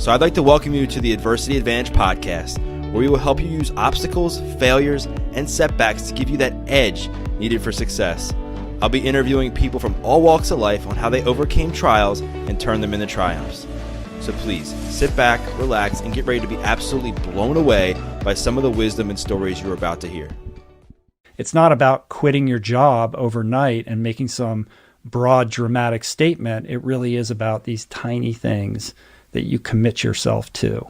So I'd like to welcome you to the Adversity Advantage podcast, where we will help you use obstacles, failures, and setbacks to give you that edge needed for success. I'll be interviewing people from all walks of life on how they overcame trials and turned them into triumphs. So please sit back, relax, and get ready to be absolutely blown away by some of the wisdom and stories you're about to hear. It's not about quitting your job overnight and making some broad, dramatic statement. It really is about these tiny things that you commit yourself to.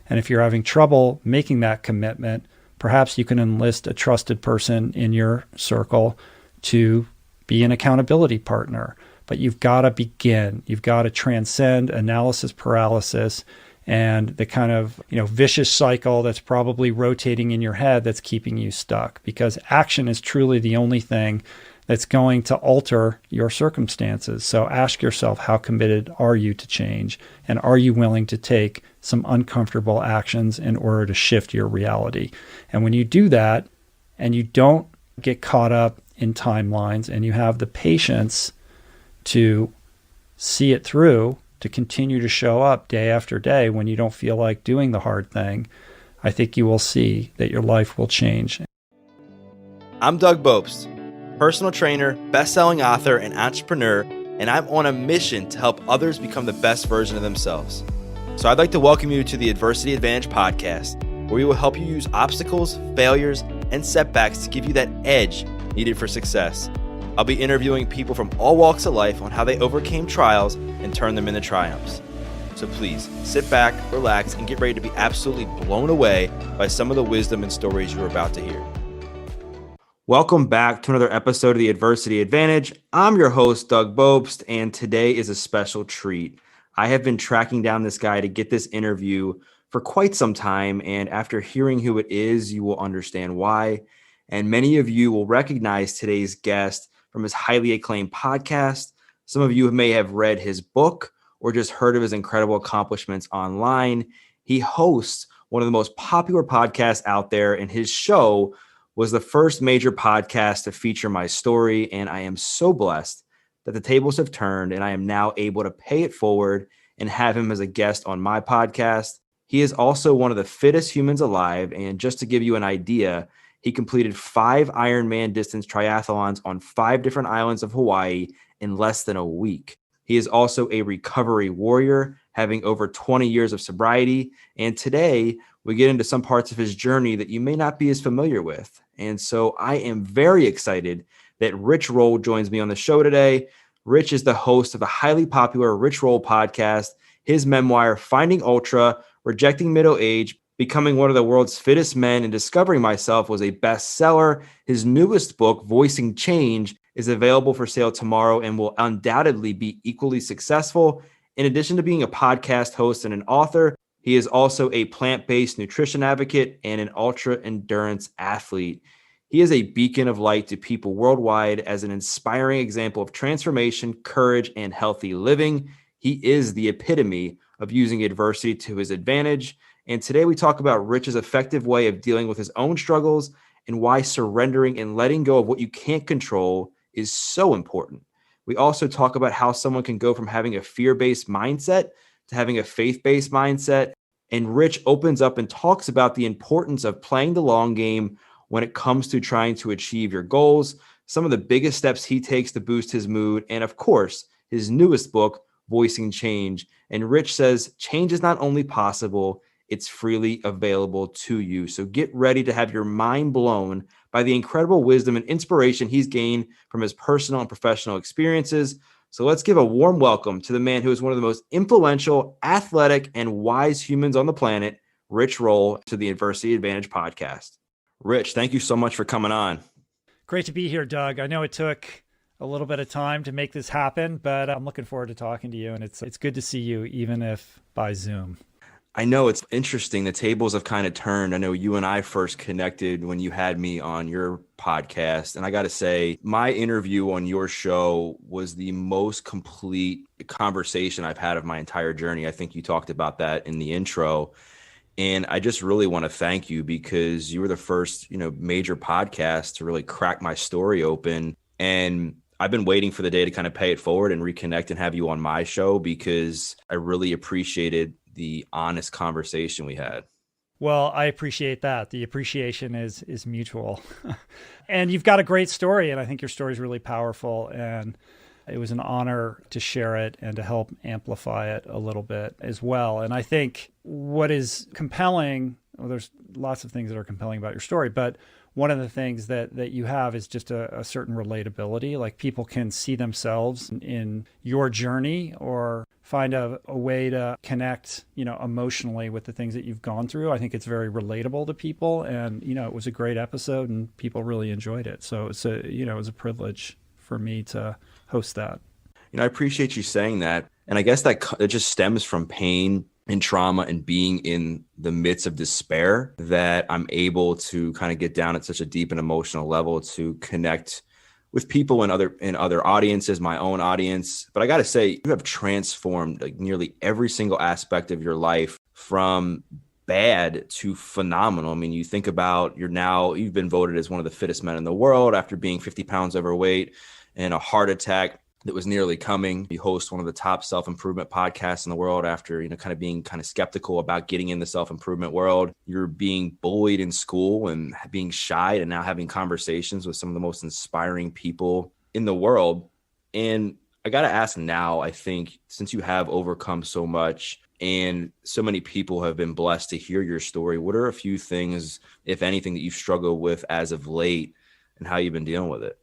And if you're having trouble making that commitment, perhaps you can enlist a trusted person in your circle to be an accountability partner. But you've got to begin. You've got to transcend analysis paralysis and the kind of vicious cycle that's probably rotating in your head that's keeping you stuck, because action is truly the only thing that's going to alter your circumstances. So ask yourself, how committed are you to change? And are you willing to take some uncomfortable actions in order to shift your reality? And when you do that, and you don't get caught up in timelines, and you have the patience to see it through, to continue to show up day after day when you don't feel like doing the hard thing, I think you will see that your life will change. I'm Doug Bopst, personal trainer, best-selling author, and entrepreneur, and I'm on a mission to help others become the best version of themselves. So I'd like to welcome you to the Adversity Advantage podcast, where we will help you use obstacles, failures, and setbacks to give you that edge needed for success. I'll be interviewing people from all walks of life on how they overcame trials and turned them into triumphs. So please sit back, relax, and get ready to be absolutely blown away by some of the wisdom and stories you're about to hear. Welcome back to another episode of the Adversity Advantage. I'm your host, Doug Bopst, and today is a special treat. I have been tracking down this guy to get this interview for quite some time, and after hearing who it is, you will understand why. And many of you will recognize today's guest from his highly acclaimed podcast. Some of you may have read his book or just heard of his incredible accomplishments online. He hosts one of the most popular podcasts out there, and his show was the first major podcast to feature my story. And I am so blessed that the tables have turned and I am now able to pay it forward and have him as a guest on my podcast. He is also one of the fittest humans alive. And just to give you an idea, he completed 5 Ironman distance triathlons on 5 different islands of Hawaii in less than a week. He is also a recovery warrior, having over 20 years of sobriety. And today we get into some parts of his journey that you may not be as familiar with. And so I am very excited that Rich Roll joins me on the show today. Rich is the host of the highly popular Rich Roll podcast. His memoir, Finding Ultra, Rejecting Middle Age, Becoming One of the World's Fittest Men, and Discovering Myself, was a bestseller. His newest book, Voicing Change, is available for sale tomorrow and will undoubtedly be equally successful. In addition to being a podcast host and an author, he is also a plant-based nutrition advocate and an ultra-endurance athlete. He is a beacon of light to people worldwide as an inspiring example of transformation, courage, and healthy living. He is the epitome of using adversity to his advantage. And today we talk about Rich's effective way of dealing with his own struggles and why surrendering and letting go of what you can't control is so important. We also talk about how someone can go from having a fear-based mindset to having a faith-based mindset. And Rich opens up and talks about the importance of playing the long game when it comes to trying to achieve your goals, some of the biggest steps he takes to boost his mood, and of course, his newest book, Voicing Change. And Rich says change is not only possible, it's freely available to you. So get ready to have your mind blown by the incredible wisdom and inspiration he's gained from his personal and professional experiences. So let's give a warm welcome to the man who is one of the most influential, athletic, and wise humans on the planet, Rich Roll, to the Adversity Advantage podcast. Rich, thank you so much for coming on. Great to be here, Doug. I know it took a little bit of time to make this happen, but I'm looking forward to talking to you, and it's good to see you, even if by Zoom. I know it's interesting. The tables have kind of turned. I know you and I first connected when you had me on your podcast. And I got to say, my interview on your show was the most complete conversation I've had of my entire journey. I think you talked about that in the intro. And I just really want to thank you because you were the first, major podcast to really crack my story open. And I've been waiting for the day to kind of pay it forward and reconnect and have you on my show because I really appreciated the honest conversation we had. Well, I appreciate that. The appreciation is mutual. And you've got a great story, and I think your story is really powerful. And it was an honor to share it and to help amplify it a little bit as well. And I think what is compelling, well, there's lots of things that are compelling about your story, but one of the things that you have is just a certain relatability. Like people can see themselves in your journey or find a way to connect, emotionally with the things that you've gone through. I think it's very relatable to people, and, it was a great episode and people really enjoyed it. So it was a privilege for me to host that. I appreciate you saying that. And I guess that it just stems from pain and trauma and being in the midst of despair that I'm able to kind of get down at such a deep and emotional level to connect with people in other audiences, my own audience. But I got to say, you have transformed like nearly every single aspect of your life from bad to phenomenal. I mean, you think about you've been voted as one of the fittest men in the world after being 50 pounds overweight and a heart attack that was nearly coming. You host one of the top self-improvement podcasts in the world after, kind of being kind of skeptical about getting in the self-improvement world. You're being bullied in school and being shy and now having conversations with some of the most inspiring people in the world. And I got to ask now, I think, since you have overcome so much and so many people have been blessed to hear your story, what are a few things, if anything, that you've struggled with as of late and how you've been dealing with it?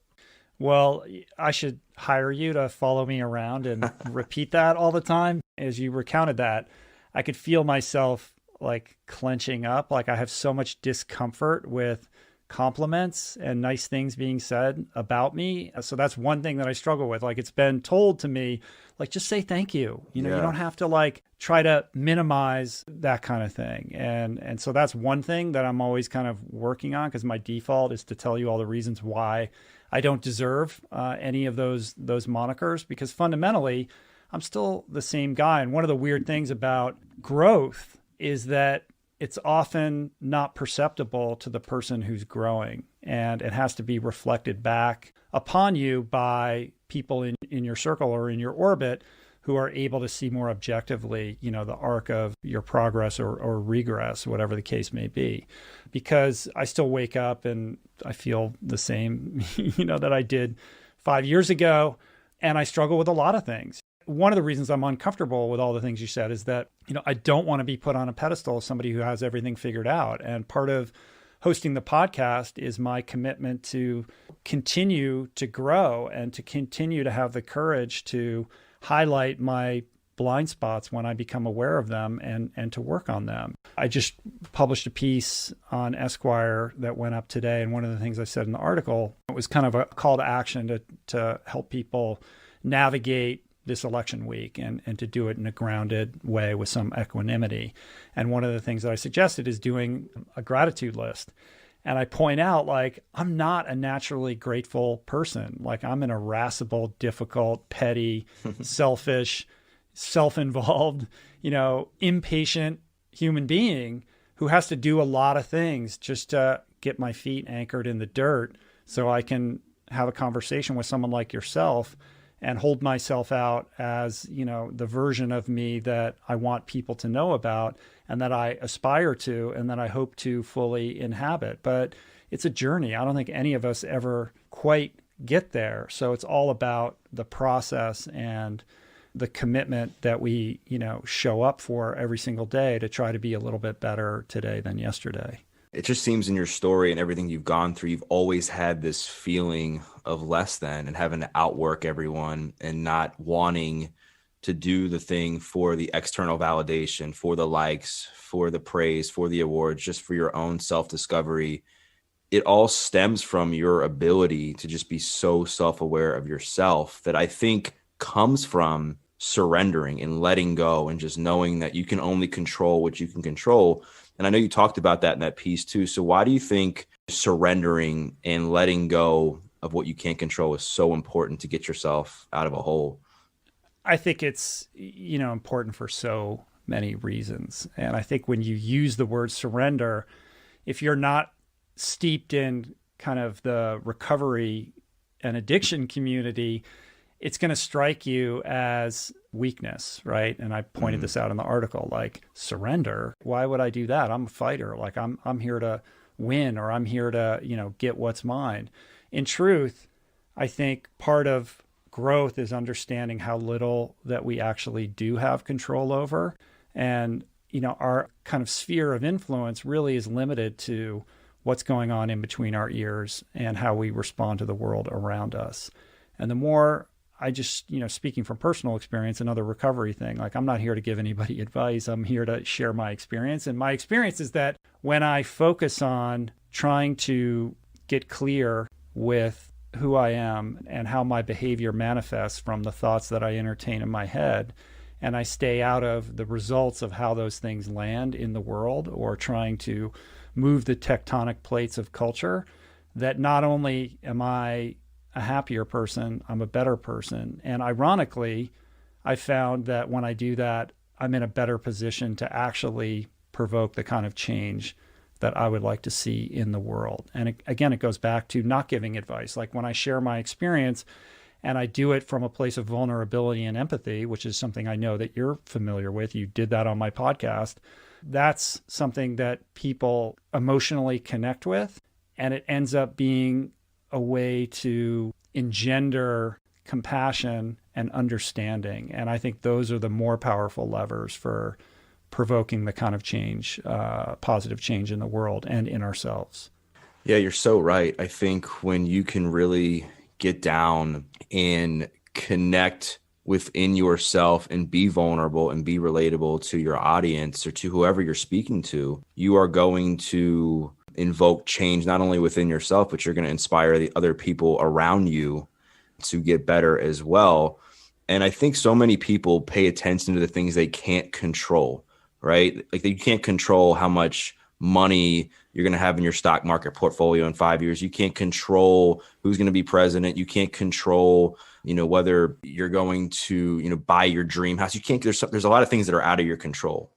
Well, I should hire you to follow me around and repeat that all the time. As you recounted that, I could feel myself like clenching up. Like I have so much discomfort with compliments and nice things being said about me. So that's one thing that I struggle with. Like it's been told to me, like, just say thank you. You don't have to like try to minimize that kind of thing. And so that's one thing that I'm always kind of working on, because my default is to tell you all the reasons why I don't deserve any of those monikers, because fundamentally I'm still the same guy. And one of the weird things about growth is that it's often not perceptible to the person who's growing, and it has to be reflected back upon you by people in your circle or in your orbit who are able to see more objectively, the arc of your progress or regress, whatever the case may be. Because I still wake up and I feel the same, that I did 5 years ago, and I struggle with a lot of things. One of the reasons I'm uncomfortable with all the things you said is that, I don't want to be put on a pedestal as somebody who has everything figured out. And part of hosting the podcast is my commitment to continue to grow and to continue to have the courage to highlight my blind spots when I become aware of them and to work on them. I just published a piece on Esquire that went up today. And one of the things I said in the article, it was kind of a call to action to help people navigate this election week and to do it in a grounded way with some equanimity. And one of the things that I suggested is doing a gratitude list. And I point out, like, I'm not a naturally grateful person. Like, I'm an irascible, difficult, petty, selfish, self-involved, impatient human being who has to do a lot of things just to get my feet anchored in the dirt so I can have a conversation with someone like yourself and hold myself out as, the version of me that I want people to know about and that I aspire to and that I hope to fully inhabit. But it's a journey. I don't think any of us ever quite get there. So it's all about the process and the commitment that we, show up for every single day to try to be a little bit better today than yesterday. It just seems in your story and everything you've gone through, you've always had this feeling of less than and having to outwork everyone and not wanting to do the thing for the external validation, for the likes, for the praise, for the awards, just for your own self-discovery. It all stems from your ability to just be so self-aware of yourself that I think comes from surrendering and letting go and just knowing that you can only control what you can control. And I know you talked about that in that piece too. So why do you think surrendering and letting go of what you can't control is so important to get yourself out of a hole? I think it's, important for so many reasons. And I think when you use the word surrender, if you're not steeped in kind of the recovery and addiction community, it's going to strike you as weakness, right? And I pointed this out in the article, like surrender. Why would I do that? I'm a fighter. Like I'm here to win, or I'm here to, get what's mine. In truth, I think part of growth is understanding how little that we actually do have control over. And, our kind of sphere of influence really is limited to what's going on in between our ears and how we respond to the world around us. And the more I just, speaking from personal experience, another recovery thing, like I'm not here to give anybody advice. I'm here to share my experience. And my experience is that when I focus on trying to get clear with who I am and how my behavior manifests from the thoughts that I entertain in my head, and I stay out of the results of how those things land in the world or trying to move the tectonic plates of culture, that not only am I a happier person, I'm a better person. And ironically, I found that when I do that, I'm in a better position to actually provoke the kind of change that I would like to see in the world. And it goes back to not giving advice. Like when I share my experience and I do it from a place of vulnerability and empathy, which is something I know that you're familiar with. You did that on my podcast. That's something that people emotionally connect with. And it ends up being a way to engender compassion and understanding. And I think those are the more powerful levers for provoking the kind of change, positive change in the world and in ourselves. Yeah, you're so right. I think when you can really get down and connect within yourself and be vulnerable and be relatable to your audience or to whoever you're speaking to, you are going to invoke change not only within yourself, but you're going to inspire the other people around you to get better as well. And I think so many people pay attention to the things they can't control, right? Like you can't control how much money you're going to have in your stock market portfolio in 5 years. You can't control who's going to be president. You can't control, whether you're going to, buy your dream house. You can't, there's a lot of things that are out of your control,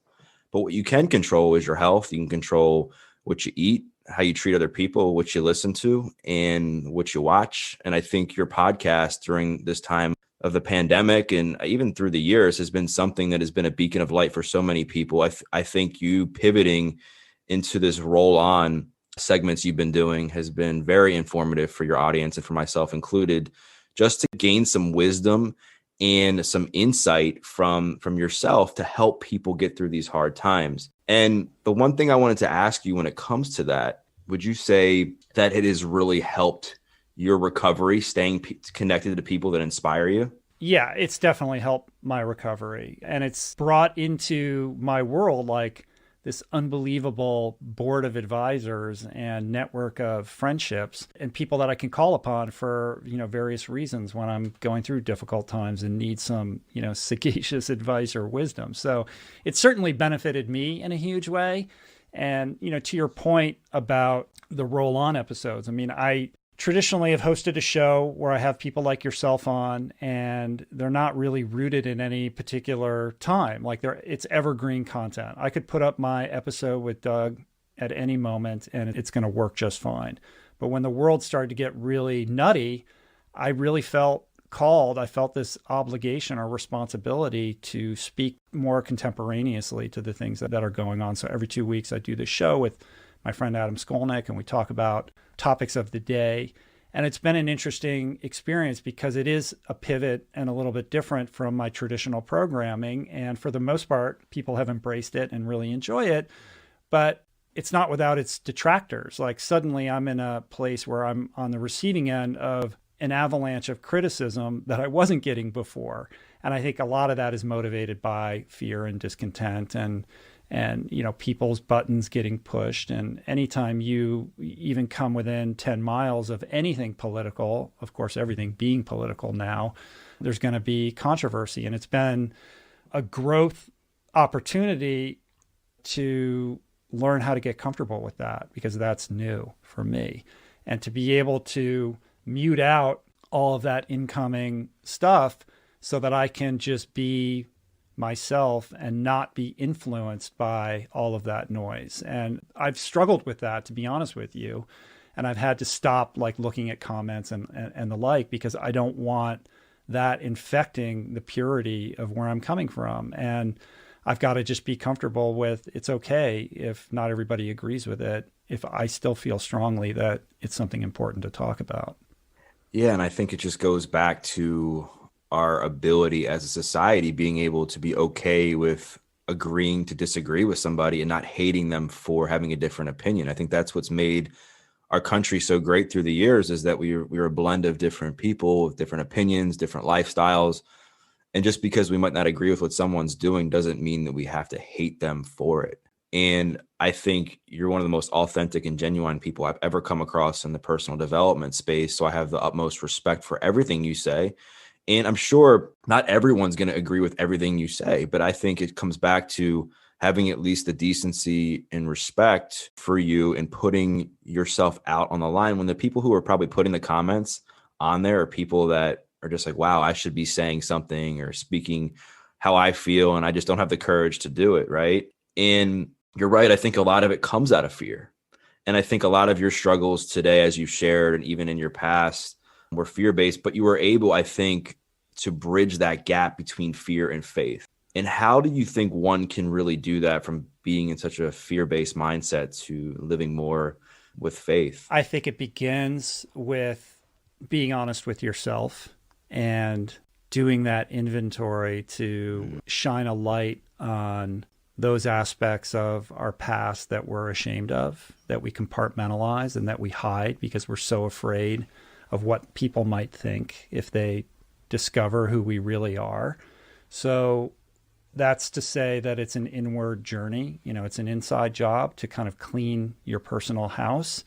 but what you can control is your health. You can control what you eat, how you treat other people, what you listen to, and what you watch. And I think your podcast during this time of the pandemic and even through the years has been something that has been a beacon of light for so many people. I think you pivoting into this roll-on segments you've been doing has been very informative for your audience and for myself included, just to gain some wisdom and some insight from yourself to help people get through these hard times. And the one thing I wanted to ask you when it comes to that, would you say that it has really helped your recovery, staying connected to people that inspire you? Yeah, it's definitely helped my recovery. And it's brought into my world like this unbelievable board of advisors and network of friendships and people that I can call upon for, various reasons when I'm going through difficult times and need some, sagacious advice or wisdom. So it certainly benefited me in a huge way. And, to your point about the roll-on episodes, I traditionally have hosted a show where I have people like yourself on, and they're not really rooted in any particular time. Like it's evergreen content. I could put up my episode with Doug at any moment and it's going to work just fine. But when the world started to get really nutty, I really felt called. I felt this obligation or responsibility to speak more contemporaneously to the things that are going on. So every 2 weeks I do this show with my friend Adam Skolnick, and we talk about topics of the day. And it's been an interesting experience because it is a pivot and a little bit different from my traditional programming. And for the most part, people have embraced it and really enjoy it. But it's not without its detractors. Like suddenly I'm in a place where I'm on the receiving end of an avalanche of criticism that I wasn't getting before. And I think a lot of that is motivated by fear and discontent and people's buttons getting pushed. And anytime you even come within 10 miles of anything political, of course, everything being political now, there's going to be controversy. And it's been a growth opportunity to learn how to get comfortable with that, because that's new for me. And to be able to mute out all of that incoming stuff so that I can just be myself and not be influenced by all of that noise. And I've struggled with that, to be honest with you. And I've had to stop looking at comments and the like, because I don't want that infecting the purity of where I'm coming from. And I've got to just be comfortable with it's okay if not everybody agrees with it, if I still feel strongly that it's something important to talk about. Yeah, and I think it just goes back to our ability as a society being able to be okay with agreeing to disagree with somebody and not hating them for having a different opinion. I think that's what's made our country so great through the years, is that we're a blend of different people with different opinions, different lifestyles. And just because we might not agree with what someone's doing doesn't mean that we have to hate them for it. And I think you're one of the most authentic and genuine people I've ever come across in the personal development space. So I have the utmost respect for everything you say. And I'm sure not everyone's going to agree with everything you say, but I think it comes back to having at least the decency and respect for you and putting yourself out on the line, when the people who are probably putting the comments on there are people that are just like, wow, I should be saying something or speaking how I feel, and I just don't have the courage to do it. Right. And you're right. I think a lot of it comes out of fear. And I think a lot of your struggles today, as you've shared, and even in your past, were fear-based, but you were able, I think, to bridge that gap between fear and faith. And how do you think one can really do that from being in such a fear-based mindset to living more with faith? I think it begins with being honest with yourself and doing that inventory to shine a light on those aspects of our past that we're ashamed of, that we compartmentalize and that we hide because we're so afraid of what people might think if they discover who we really are. So that's to say that it's an inward journey. You know, it's an inside job to kind of clean your personal house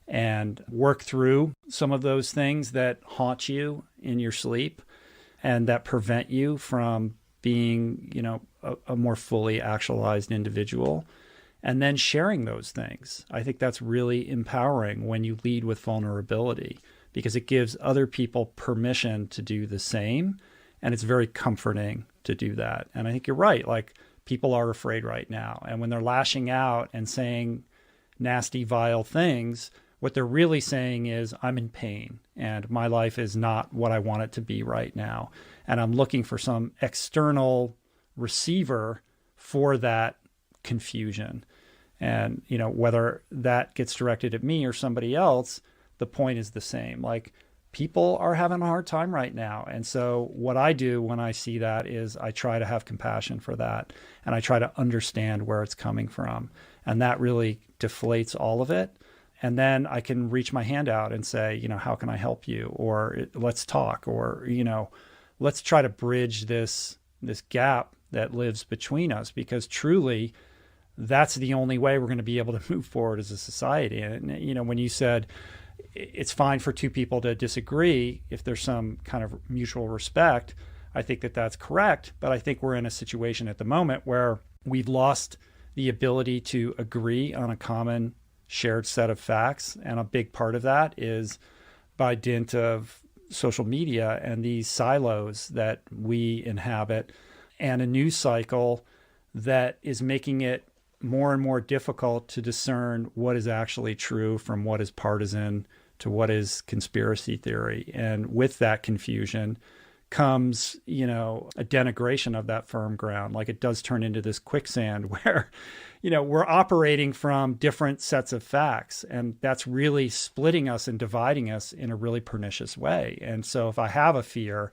and work through some of those things that haunt you in your sleep and that prevent you from being, you know, a more fully actualized individual, and then sharing those things. I think that's really empowering when you lead with vulnerability, because it gives other people permission to do the same. And it's very comforting to do that. And I think you're right. Like, people are afraid right now. And when they're lashing out and saying nasty, vile things, what they're really saying is, I'm in pain and my life is not what I want it to be right now. And I'm looking for some external receiver for that confusion. And, you know, whether that gets directed at me or somebody else, the point is the same. Like, people are having a hard time right now. And so what I do when I see that is I try to have compassion for that. And I try to understand where it's coming from. And that really deflates all of it. And then I can reach my hand out and say, you know, how can I help you? Or let's talk, or, you know, let's try to bridge this gap that lives between us, because truly that's the only way we're going to be able to move forward as a society. And, you know, when you said it's fine for two people to disagree if there's some kind of mutual respect, I think that that's correct. But I think we're in a situation at the moment where we've lost the ability to agree on a common shared set of facts. And a big part of that is by dint of social media and these silos that we inhabit, and a news cycle that is making it more and more difficult to discern what is actually true from what is partisan to what is conspiracy theory. And with that confusion comes, you know, a denigration of that firm ground. Like, it does turn into this quicksand where, you know, we're operating from different sets of facts, and that's really splitting us and dividing us in a really pernicious way. And so if I have a fear,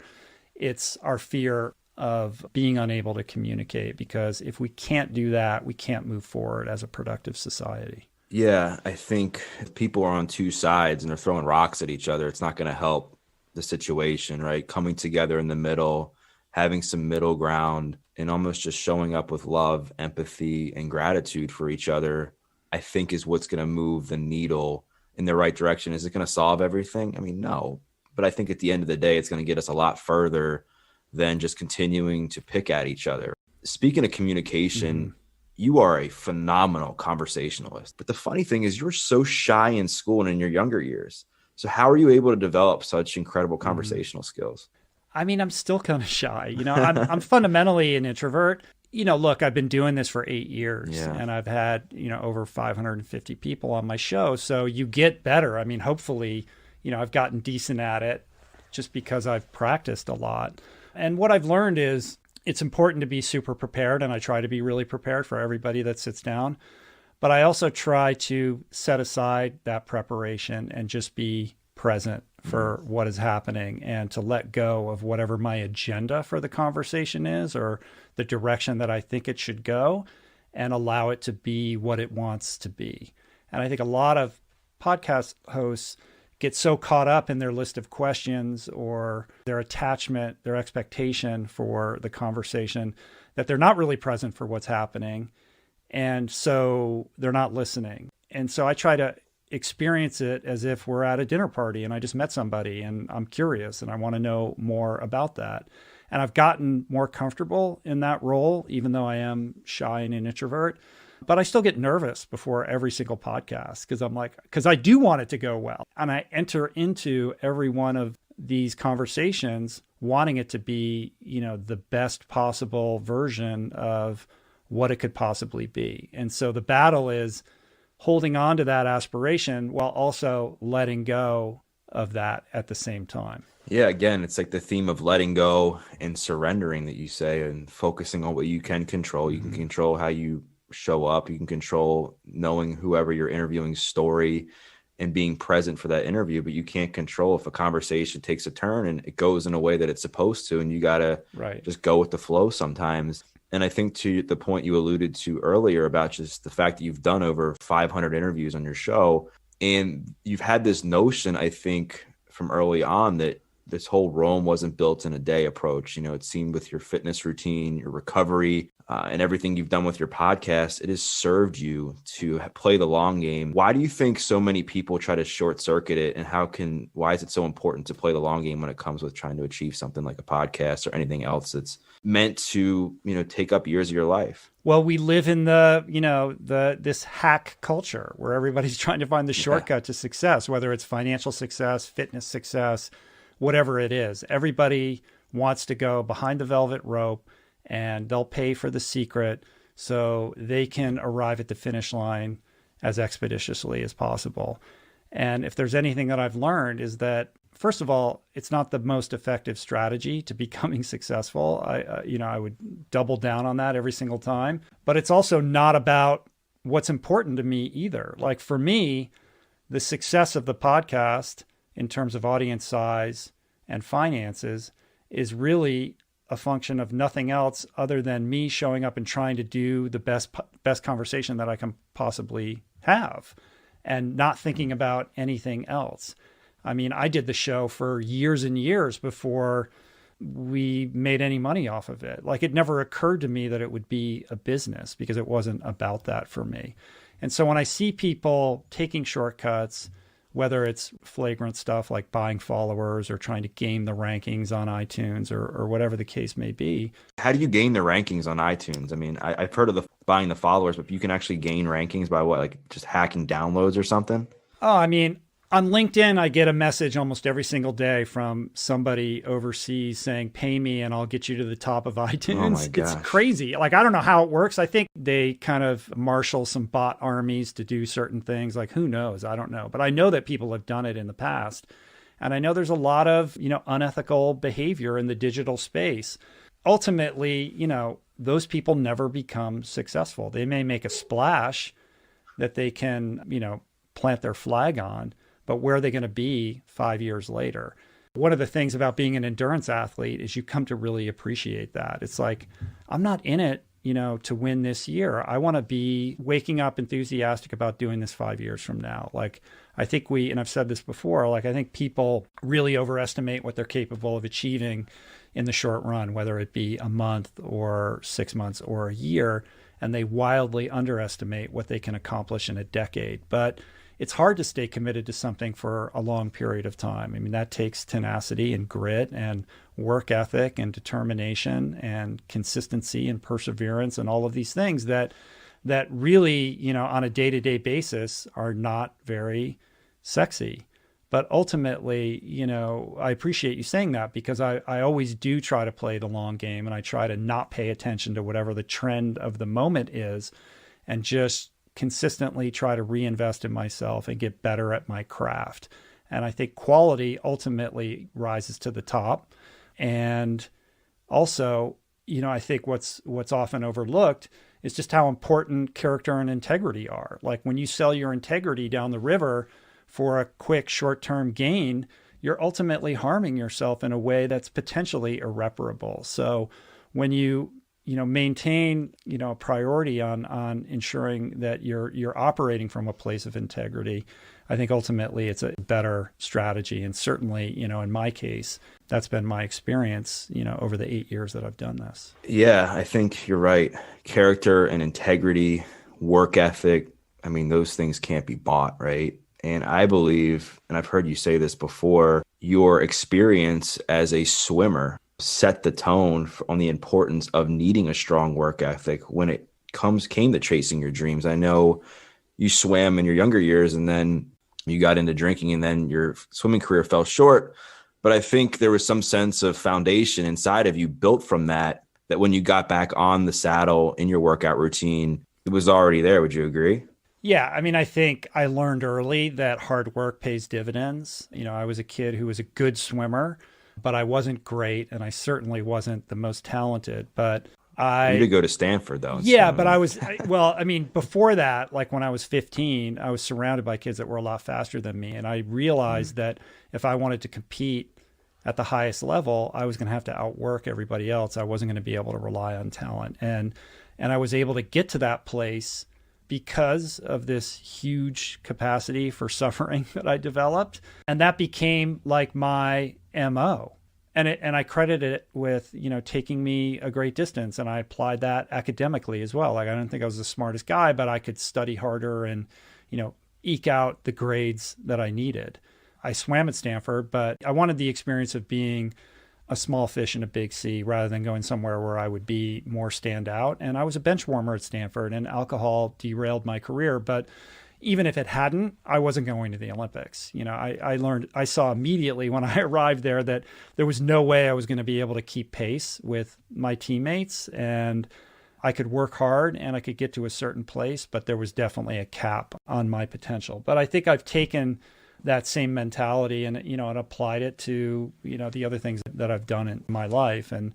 it's our fear of being unable to communicate, because if we can't do that, we can't move forward as a productive society. Yeah, I think if people are on two sides and they're throwing rocks at each other, it's not going to help the situation, right? Coming together in the middle, having some middle ground, and almost just showing up with love, empathy, and gratitude for each other, I think is what's going to move the needle in the right direction. Is it going to solve everything? I mean, no. But I think at the end of the day, it's going to get us a lot further than just continuing to pick at each other. Speaking of communication, you are a phenomenal conversationalist. But the funny thing is, you're so shy in school and in your younger years. So how are you able to develop such incredible conversational skills? I mean, I'm still kind of shy. You know, I'm fundamentally an introvert. You know, look, I've been doing this for 8 years, and I've had, you know, over 550 people on my show. So you get better. I mean, hopefully, you know, I've gotten decent at it just because I've practiced a lot. And what I've learned is it's important to be super prepared, and I try to be really prepared for everybody that sits down. But I also try to set aside that preparation and just be present for what is happening, and to let go of whatever my agenda for the conversation is, or the direction that I think it should go, and allow it to be what it wants to be. And I think a lot of podcast hosts get so caught up in their list of questions or their attachment, their expectation for the conversation, that they're not really present for what's happening. And so they're not listening. And so I try to experience it as if we're at a dinner party and I just met somebody and I'm curious and I want to know more about that. And I've gotten more comfortable in that role, even though I am shy and an introvert. But I still get nervous before every single podcast because I do want it to go well. And I enter into every one of these conversations wanting it to be, the best possible version of what it could possibly be. And so the battle is holding on to that aspiration while also letting go of that at the same time. Yeah, again, it's like the theme of letting go and surrendering that you say, and focusing on what you can control. You can control how you show up. You can control knowing whoever you're interviewing's story and being present for that interview, but you can't control if a conversation takes a turn and it goes in a way that it's supposed to, and you got to just go with the flow sometimes. And I think to the point you alluded to earlier about just the fact that you've done over 500 interviews on your show, and you've had this notion, I think, from early on that this whole Rome wasn't built in a day approach. It seemed with your fitness routine, your recovery, and everything you've done with your podcast, it has served you to play the long game. Why do you think so many people try to short circuit it? And why is it so important to play the long game when it comes with trying to achieve something like a podcast or anything else that's meant to, take up years of your life? Well, we live in this hack culture where everybody's trying to find the shortcut to success, whether it's financial success, fitness success, whatever it is. Everybody wants to go behind the velvet rope, and they'll pay for the secret so they can arrive at the finish line as expeditiously as possible. And if there's anything that I've learned is that, first of all, it's not the most effective strategy to becoming successful. I would double down on that every single time. But it's also not about what's important to me either. Like for me, the success of the podcast in terms of audience size and finances is really a function of nothing else other than me showing up and trying to do the best conversation that I can possibly have, and not thinking about anything else. I mean, I did the show for years and years before we made any money off of it. Like, it never occurred to me that it would be a business because it wasn't about that for me. And so when I see people taking shortcuts, whether it's flagrant stuff like buying followers or trying to game the rankings on iTunes or whatever the case may be. How do you gain the rankings on iTunes? I mean, I've heard of the buying the followers, but you can actually gain rankings by what, like just hacking downloads or something? Oh, I mean, on LinkedIn, I get a message almost every single day from somebody overseas saying, pay me and I'll get you to the top of iTunes. Oh my gosh. It's crazy. Like, I don't know how it works. I think they kind of marshal some bot armies to do certain things. Like, who knows? I don't know. But I know that people have done it in the past. And I know there's a lot of, unethical behavior in the digital space. Ultimately, those people never become successful. They may make a splash that they can, plant their flag on, but where are they going to be 5 years later? One of the things about being an endurance athlete is you come to really appreciate that. It's like, I'm not in it, to win this year. I want to be waking up enthusiastic about doing this 5 years from now. Like, I think and I've said this before, like, I think people really overestimate what they're capable of achieving in the short run, whether it be a month or 6 months or a year, and they wildly underestimate what they can accomplish in a decade. But it's hard to stay committed to something for a long period of time. I mean, that takes tenacity and grit and work ethic and determination and consistency and perseverance and all of these things that really, on a day-to-day basis are not very sexy. But ultimately, I appreciate you saying that, because I always do try to play the long game, and I try to not pay attention to whatever the trend of the moment is, and just consistently try to reinvest in myself and get better at my craft. And I think quality ultimately rises to the top. And also, I think what's often overlooked is just how important character and integrity are. Like when you sell your integrity down the river for a quick short-term gain, you're ultimately harming yourself in a way that's potentially irreparable. So when you maintain, a priority on ensuring that you're operating from a place of integrity, I think ultimately it's a better strategy. And certainly, in my case, that's been my experience, over the 8 years that I've done this. Yeah, I think you're right. Character and integrity, work ethic, I mean, those things can't be bought, right? And I believe, and I've heard you say this before, your experience as a swimmer set the tone on the importance of needing a strong work ethic when it came to chasing your dreams. I know you swam in your younger years and then you got into drinking and then your swimming career fell short. But I think there was some sense of foundation inside of you built from that when you got back on the saddle in your workout routine, it was already there. Would you agree? Yeah, I mean, I think I learned early that hard work pays dividends. I was a kid who was a good swimmer, but I wasn't great, and I certainly wasn't the most talented. But You did go to Stanford, though. Yeah, but before that, like when I was 15, I was surrounded by kids that were a lot faster than me. And I realized that if I wanted to compete at the highest level, I was going to have to outwork everybody else. I wasn't going to be able to rely on talent. And I was able to get to that place because of this huge capacity for suffering that I developed. And that became like my MO. And I credit it with, taking me a great distance. And I applied that academically as well. Like, I don't think I was the smartest guy, but I could study harder and, eke out the grades that I needed. I swam at Stanford, but I wanted the experience of being a small fish in a big sea rather than going somewhere where I would be more stand out. And I was a bench warmer at Stanford, and alcohol derailed my career. But even if it hadn't, I wasn't going to the Olympics. I saw immediately when I arrived there that there was no way I was going to be able to keep pace with my teammates. And I could work hard and I could get to a certain place, but there was definitely a cap on my potential. But I think I've taken that same mentality and, and applied it to, the other things that I've done in my life. And,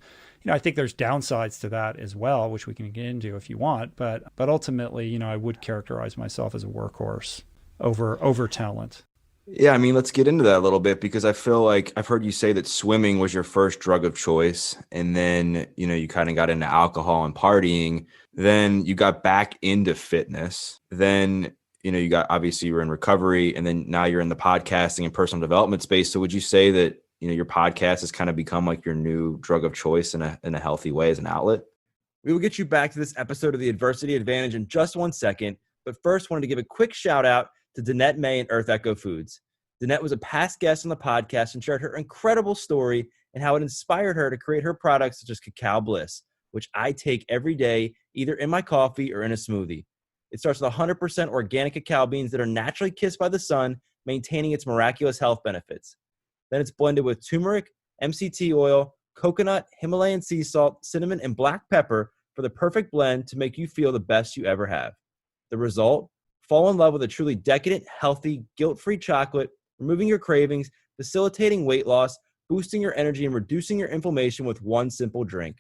I think there's downsides to that as well, which we can get into if you want. But ultimately, I would characterize myself as a workhorse over talent. Yeah, I mean, let's get into that a little bit because I feel like I've heard you say that swimming was your first drug of choice. And then, you kind of got into alcohol and partying. Then you got back into fitness. Then, obviously you were in recovery, and then now you're in the podcasting and personal development space. So would you say that, your podcast has kind of become like your new drug of choice in a healthy way as an outlet? We will get you back to this episode of the Adversity Advantage in just 1 second. But first, wanted to give a quick shout out to Danette May and Earth Echo Foods. Danette was a past guest on the podcast and shared her incredible story and how it inspired her to create her products such as Cacao Bliss, which I take every day, either in my coffee or in a smoothie. It starts with 100% organic cacao beans that are naturally kissed by the sun, maintaining its miraculous health benefits. Then it's blended with turmeric, MCT oil, coconut, Himalayan sea salt, cinnamon, and black pepper for the perfect blend to make you feel the best you ever have. The result? Fall in love with a truly decadent, healthy, guilt-free chocolate, removing your cravings, facilitating weight loss, boosting your energy, and reducing your inflammation with one simple drink.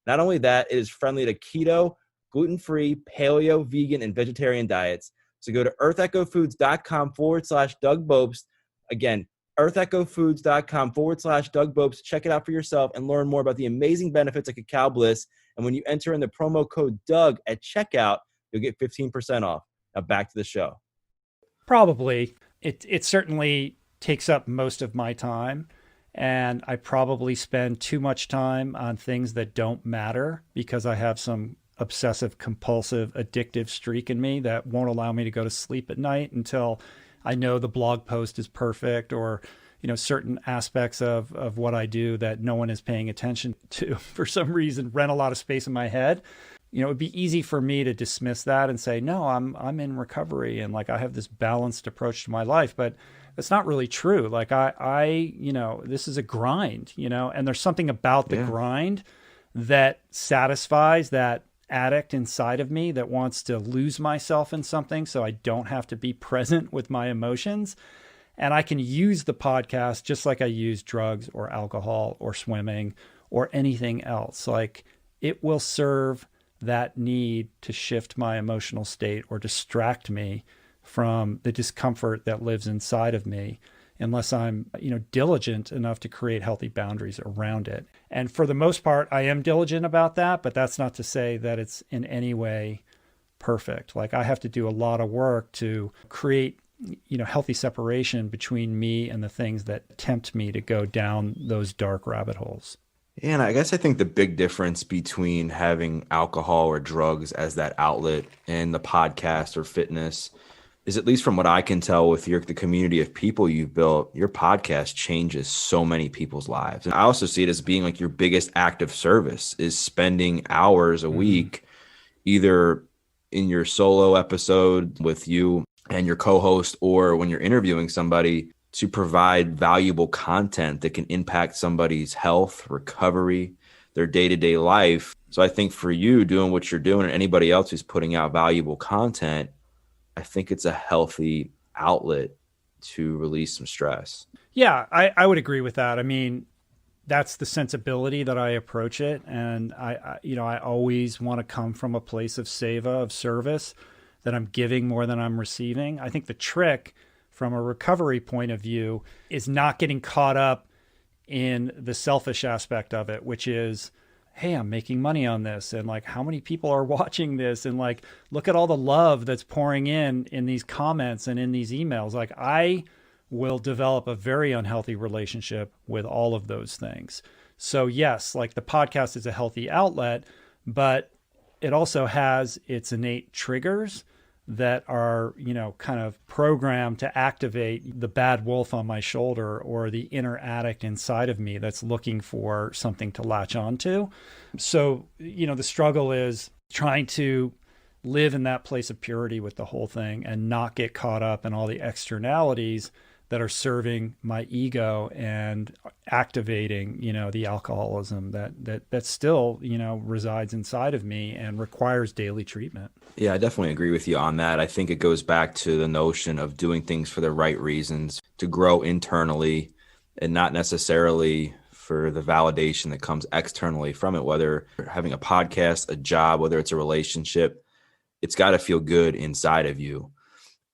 Not only that, it is friendly to keto, gluten-free, paleo, vegan, and vegetarian diets. So go to earthechofoods.com/Doug Bopst. Again, earthechofoods.com/Doug Bopst. Check it out for yourself and learn more about the amazing benefits of Cacao Bliss. And when you enter in the promo code Doug at checkout, you'll get 15% off. Now back to the show. Probably. It certainly takes up most of my time. And I probably spend too much time on things that don't matter because I have some obsessive, compulsive, addictive streak in me that won't allow me to go to sleep at night until I know the blog post is perfect or, certain aspects of what I do that no one is paying attention to for some reason rent a lot of space in my head. It would be easy for me to dismiss that and say, no, I'm in recovery and like I have this balanced approach to my life, but that's not really true. Like I this is a grind, and there's something about the grind that satisfies that addict inside of me that wants to lose myself in something so I don't have to be present with my emotions. And I can use the podcast just like I use drugs or alcohol or swimming or anything else. Like, it will serve that need to shift my emotional state or distract me from the discomfort that lives inside of me, unless I'm, diligent enough to create healthy boundaries around it. And for the most part, I am diligent about that, but that's not to say that it's in any way perfect. Like, I have to do a lot of work to create, healthy separation between me and the things that tempt me to go down those dark rabbit holes. And I guess I think the big difference between having alcohol or drugs as that outlet and the podcast or fitness is, at least from what I can tell with the community of people you've built, your podcast changes so many people's lives. And I also see it as being like your biggest act of service is spending hours a week, either in your solo episode with you and your co-host, or when you're interviewing somebody, to provide valuable content that can impact somebody's health, recovery, their day-to-day life. So I think for you doing what you're doing, and anybody else who's putting out valuable content, I think it's a healthy outlet to release some stress. Yeah, I would agree with that. I mean, that's the sensibility that I approach it. And I always want to come from a place of seva, of service, that I'm giving more than I'm receiving. I think the trick from a recovery point of view is not getting caught up in the selfish aspect of it, which is, hey, I'm making money on this, and like, how many people are watching this, and like, look at all the love that's pouring in these comments and in these emails. Like, I will develop a very unhealthy relationship with all of those things. So yes, like, the podcast is a healthy outlet, but it also has its innate triggers that are, kind of programmed to activate the bad wolf on my shoulder or the inner addict inside of me that's looking for something to latch onto. So, the struggle is trying to live in that place of purity with the whole thing and not get caught up in all the externalities that are serving my ego and activating, the alcoholism that still, resides inside of me and requires daily treatment. Yeah, I definitely agree with you on that. I think it goes back to the notion of doing things for the right reasons, to grow internally and not necessarily for the validation that comes externally from it, whether having a podcast, a job, whether it's a relationship. It's got to feel good inside of you.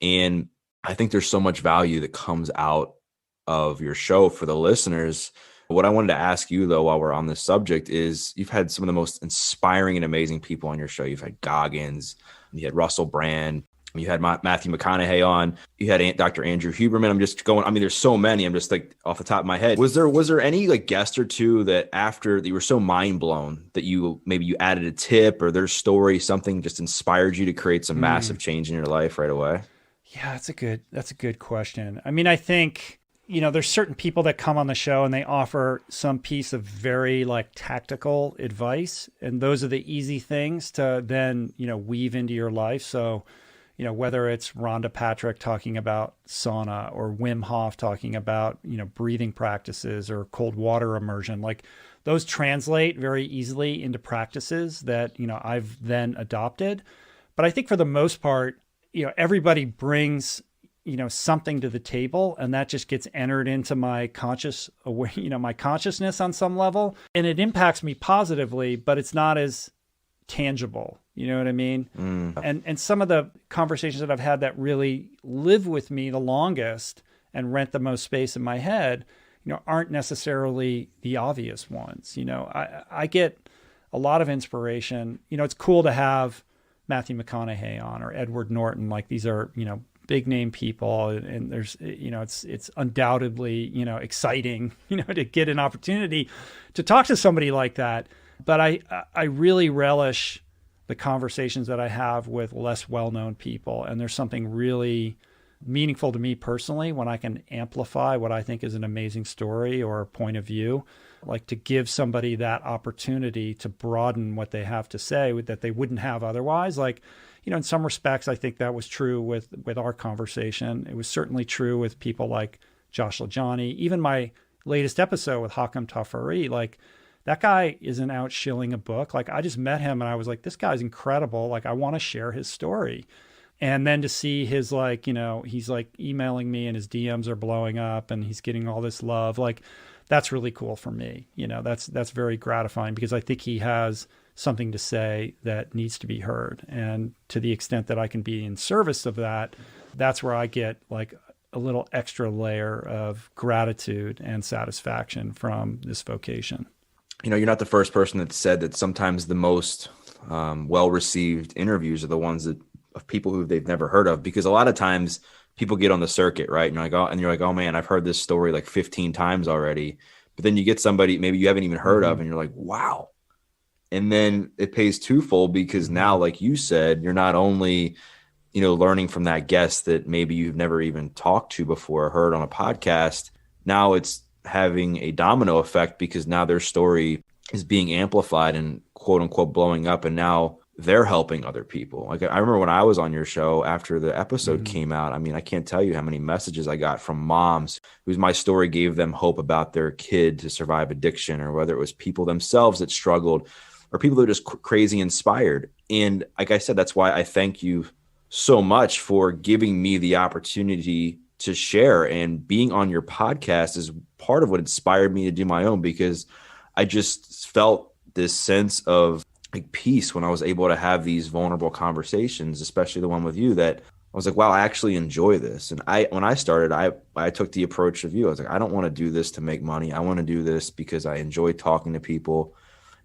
And I think there's so much value that comes out of your show for the listeners. What I wanted to ask you, though, while we're on this subject, is you've had some of the most inspiring and amazing people on your show. You've had Goggins, you had Russell Brand, you had Matthew McConaughey on, you had Dr. Andrew Huberman. I'm just going, there's so many. I'm just like off the top of my head. Was there any like guest or two that after that you were so mind blown that you added a tip or their story, something just inspired you to create some massive change in your life right away? Yeah, that's a good question. I mean, I think, there's certain people that come on the show and they offer some piece of very like tactical advice. And those are the easy things to then, weave into your life. So, whether it's Rhonda Patrick talking about sauna or Wim Hof talking about, breathing practices or cold water immersion, like those translate very easily into practices that, I've then adopted. But I think for the most part, everybody brings, something to the table, and that just gets entered into my my consciousness on some level, and it impacts me positively, but it's not as tangible. You know what I mean? And some of the conversations that I've had that really live with me the longest and rent the most space in my head, aren't necessarily the obvious ones. I get a lot of inspiration. It's cool to have Matthew McConaughey on or Edward Norton. Like, these are, big name people, and there's, it's undoubtedly, exciting, to get an opportunity to talk to somebody like that. But I really relish the conversations that I have with less well-known people. And there's something really meaningful to me personally when I can amplify what I think is an amazing story or a point of view, like to give somebody that opportunity to broaden what they have to say that they wouldn't have otherwise. Like, in some respects, I think that was true with our conversation. It was certainly true with people like Josh LaJohny. Even my latest episode with Hakam Tafari, like, that guy isn't out shilling a book. Like, I just met him and I was like, this guy's incredible. Like, I want to share his story. And then to see his, like, he's like emailing me and his DMs are blowing up and he's getting all this love. Like, that's really cool for me. That's very gratifying because I think he has something to say that needs to be heard. And to the extent that I can be in service of that, that's where I get like a little extra layer of gratitude and satisfaction from this vocation. You're not the first person that said that sometimes the most well-received interviews are the ones of people who they've never heard of, because a lot of times people get on the circuit, right? And you're like, oh man, I've heard this story like 15 times already. But then you get somebody maybe you haven't even heard of, and you're like, wow. And then it pays twofold, because now, like you said, you're not only, learning from that guest that maybe you've never even talked to before or heard on a podcast. Now it's having a domino effect, because now their story is being amplified and quote unquote blowing up. And now they're helping other people. Like, I remember when I was on your show after the episode came out, I mean, I can't tell you how many messages I got from moms whose my story gave them hope about their kid to survive addiction, or whether it was people themselves that struggled, or people that are just crazy inspired. And like I said, that's why I thank you so much for giving me the opportunity to share, and being on your podcast is part of what inspired me to do my own, because I just felt this sense of like peace when I was able to have these vulnerable conversations, especially the one with you, that I was like, wow, I actually enjoy this. And when I started, I took the approach of you. I was like, I don't want to do this to make money. I want to do this because I enjoy talking to people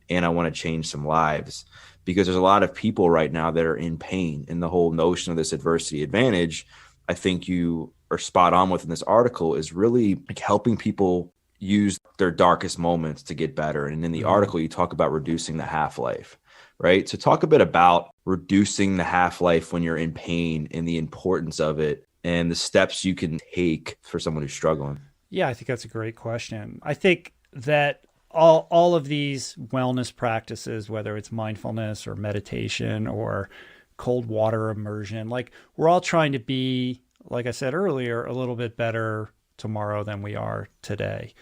and I want to change some lives, because there's a lot of people right now that are in pain. And the whole notion of this adversity advantage, I think you are spot on with in this article, is really like helping people use their darkest moments to get better. And in the article, you talk about reducing the half-life, right? So talk a bit about reducing the half-life when you're in pain, and the importance of it, and the steps you can take for someone who's struggling. Yeah, I think that's a great question. I think that all of these wellness practices, whether it's mindfulness or meditation or cold water immersion, like, we're all trying to be, like I said earlier, a little bit better tomorrow than we are today.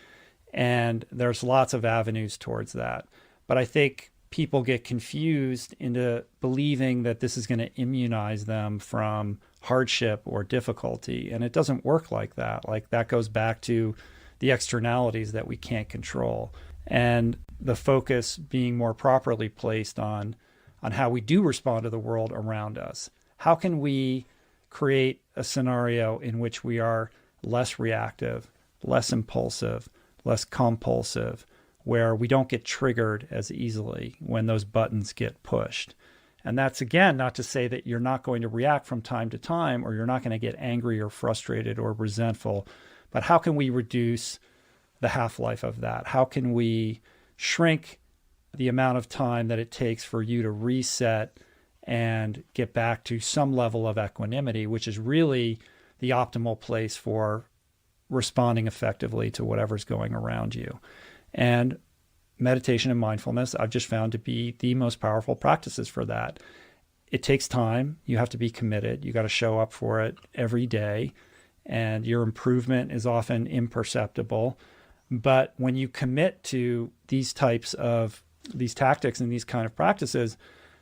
And there's lots of avenues towards that. But I think people get confused into believing that this is going to immunize them from hardship or difficulty. And it doesn't work like that. Like, that goes back to the externalities that we can't control, and the focus being more properly placed on how we do respond to the world around us. How can we create a scenario in which we are less reactive, less impulsive, less compulsive, where we don't get triggered as easily when those buttons get pushed? And that's, again, not to say that you're not going to react from time to time, or you're not going to get angry or frustrated or resentful, but how can we reduce the half-life of that? How can we shrink the amount of time that it takes for you to reset and get back to some level of equanimity, which is really the optimal place for responding effectively to whatever's going around you? And meditation and mindfulness, I've just found to be the most powerful practices for that. It takes time. You have to be committed. You got to show up for it every day, and your improvement is often imperceptible. But when you commit to these types of these tactics and these kind of practices,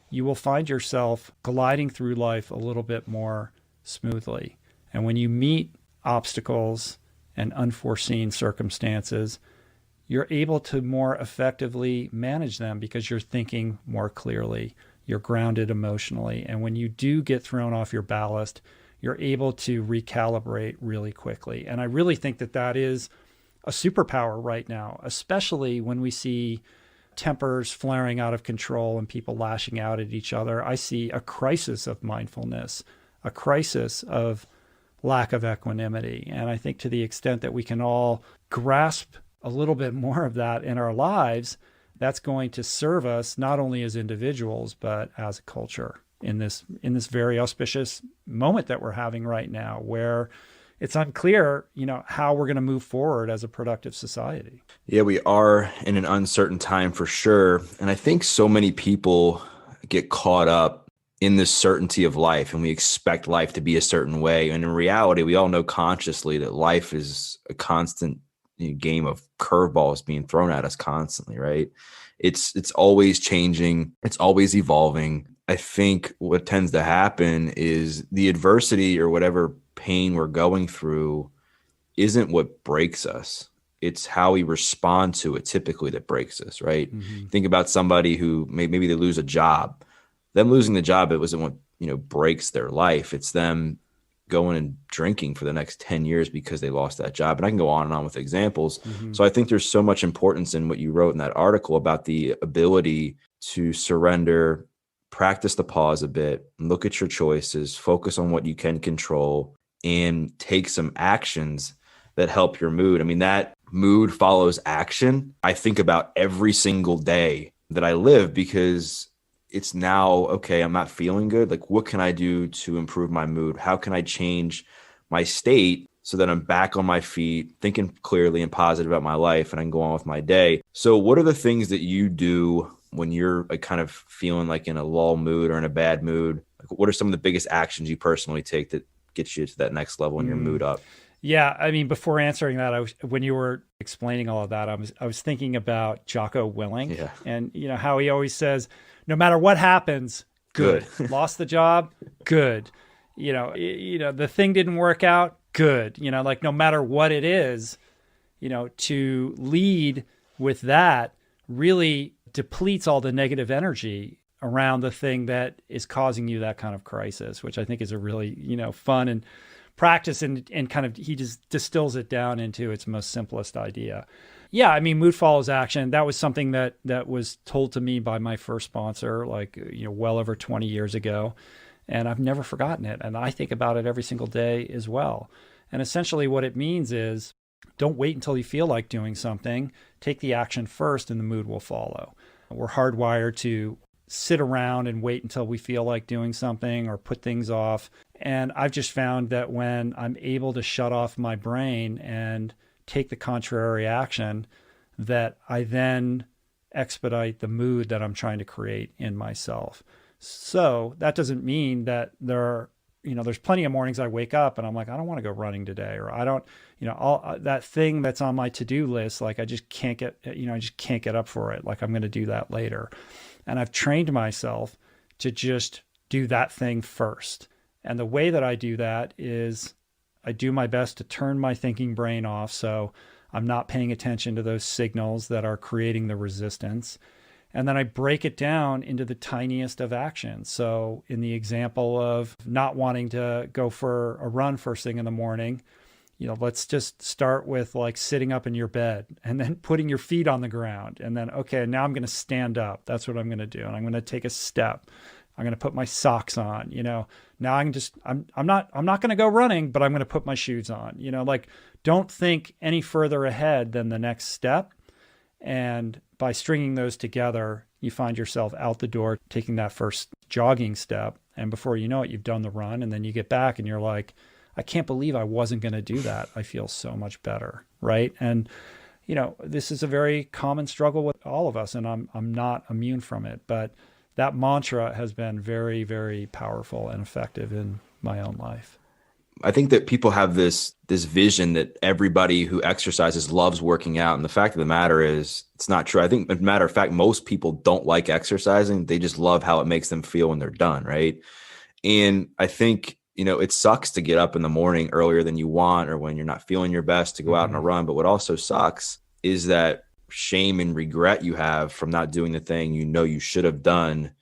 you will find yourself gliding through life a little bit more smoothly. And when you meet obstacles and unforeseen circumstances, you're able to more effectively manage them because you're thinking more clearly, you're grounded emotionally. And when you do get thrown off your ballast, you're able to recalibrate really quickly. And I really think that that is a superpower right now, especially when we see tempers flaring out of control and people lashing out at each other. I see a crisis of mindfulness, a crisis of lack of equanimity. And I think to the extent that we can all grasp a little bit more of that in our lives, that's going to serve us not only as individuals, but as a culture in this very auspicious moment that we're having right now, where it's unclear, how we're going to move forward as a productive society. Yeah, we are in an uncertain time for sure. And I think so many people get caught up in this certainty of life, and we expect life to be a certain way. And in reality, we all know consciously that life is a constant game of curveballs being thrown at us constantly, right? It's always changing. It's always evolving. I think what tends to happen is the adversity or whatever pain we're going through isn't what breaks us. It's how we respond to it typically that breaks us, right? Mm-hmm. Think about somebody who maybe they lose a job. Them losing the job, it wasn't what, breaks their life. It's them going and drinking for the next 10 years because they lost that job. And I can go on and on with examples. Mm-hmm. So I think there's so much importance in what you wrote in that article about the ability to surrender, practice the pause a bit, look at your choices, focus on what you can control, and take some actions that help your mood. I mean, that mood follows action. I think about every single day that I live because it's now, okay, I'm not feeling good. Like, what can I do to improve my mood? How can I change my state so that I'm back on my feet, thinking clearly and positive about my life, and I can go on with my day? So what are the things that you do when you're like kind of feeling like in a lull mood or in a bad mood? Like, what are some of the biggest actions you personally take that gets you to that next level and your mood up? Yeah, I mean, before answering that, when you were explaining all of that, I was thinking about Jocko Willing, Yeah. and how he always says, no matter what happens, good. Lost the job, good. The thing didn't work out, good. Like no matter what it is, to lead with that really depletes all the negative energy around the thing that is causing you that kind of crisis, which I think is a really, fun and practice and kind of, he just distills it down into its most simplest idea. Yeah, I mean, mood follows action. That was something that was told to me by my first sponsor, like, well over 20 years ago. And I've never forgotten it. And I think about it every single day as well. And essentially what it means is don't wait until you feel like doing something. Take the action first and the mood will follow. We're hardwired to sit around and wait until we feel like doing something or put things off. And I've just found that when I'm able to shut off my brain and take the contrary action, that I then expedite the mood that I'm trying to create in myself. So that doesn't mean that there's plenty of mornings I wake up and I'm like, I don't want to go running today, or I don't, all that thing that's on my to-do list, like I just can't get up for it. Like I'm going to do that later. And I've trained myself to just do that thing first. And the way that I do that is I do my best to turn my thinking brain off, so I'm not paying attention to those signals that are creating the resistance. And then I break it down into the tiniest of actions. So in the example of not wanting to go for a run first thing in the morning, let's just start with like sitting up in your bed and then putting your feet on the ground. And then, okay, now I'm going to stand up. That's what I'm going to do. And I'm going to take a step. I'm going to put my socks on, now I'm not going to go running, but I'm going to put my shoes on, like don't think any further ahead than the next step. And by stringing those together, you find yourself out the door, taking that first jogging step. And before you know it, you've done the run. And then you get back and you're like, I can't believe I wasn't going to do that. I feel so much better. Right. And, this is a very common struggle with all of us, and I'm not immune from it. But that mantra has been very, very powerful and effective in my own life. I think that people have this vision that everybody who exercises loves working out. And the fact of the matter is it's not true. I think, as a matter of fact, most people don't like exercising. They just love how it makes them feel when they're done. Right. And I think, it sucks to get up in the morning earlier than you want, or when you're not feeling your best to go out on a run. But what also sucks is that shame and regret you have from not doing the thing you should have done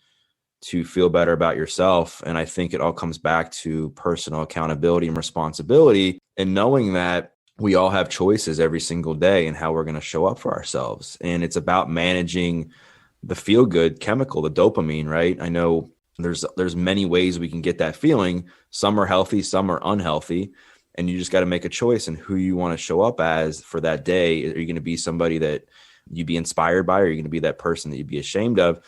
to feel better about yourself. And I think it all comes back to personal accountability and responsibility, and knowing that we all have choices every single day in how we're going to show up for ourselves. And it's about managing the feel good chemical, the dopamine, right? I know there's many ways we can get that feeling. Some are healthy, some are unhealthy. And you just got to make a choice in who you want to show up as for that day. Are you going to be somebody that you'd be inspired by, or are you going to be that person that you'd be ashamed of?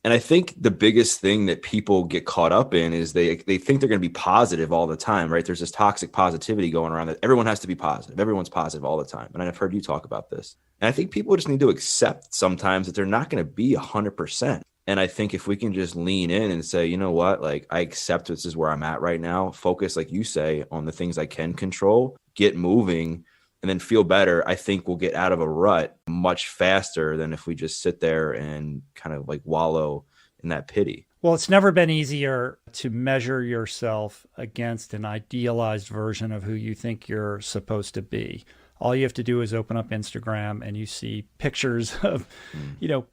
And I think the biggest thing that people get caught up in is they think they're going to be positive all the time, right? There's this toxic positivity going around that everyone has to be positive. Everyone's positive all the time. And I've heard you talk about this. And I think people just need to accept sometimes that they're not going to be 100%. And I think if we can just lean in and say, you know what, like I accept this is where I'm at right now, focus, like you say, on the things I can control, get moving, and then feel better, I think we'll get out of a rut much faster than if we just sit there and kind of like wallow and that pity. Well, it's never been easier to measure yourself against an idealized version of who you think you're supposed to be. All you have to do is open up Instagram and you see pictures of,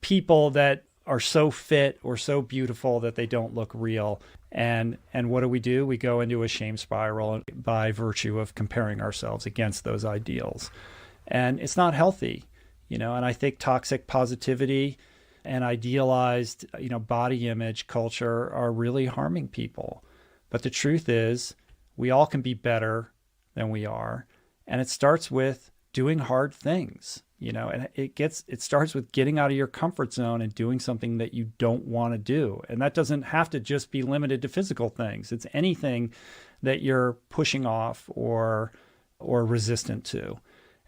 people that are so fit or so beautiful that they don't look real. And what do? We go into a shame spiral by virtue of comparing ourselves against those ideals. And it's not healthy, and I think toxic positivity and idealized, body image culture are really harming people. But the truth is, we all can be better than we are. And it starts with doing hard things, and it starts with getting out of your comfort zone and doing something that you don't want to do. And that doesn't have to just be limited to physical things. It's anything that you're pushing off or resistant to.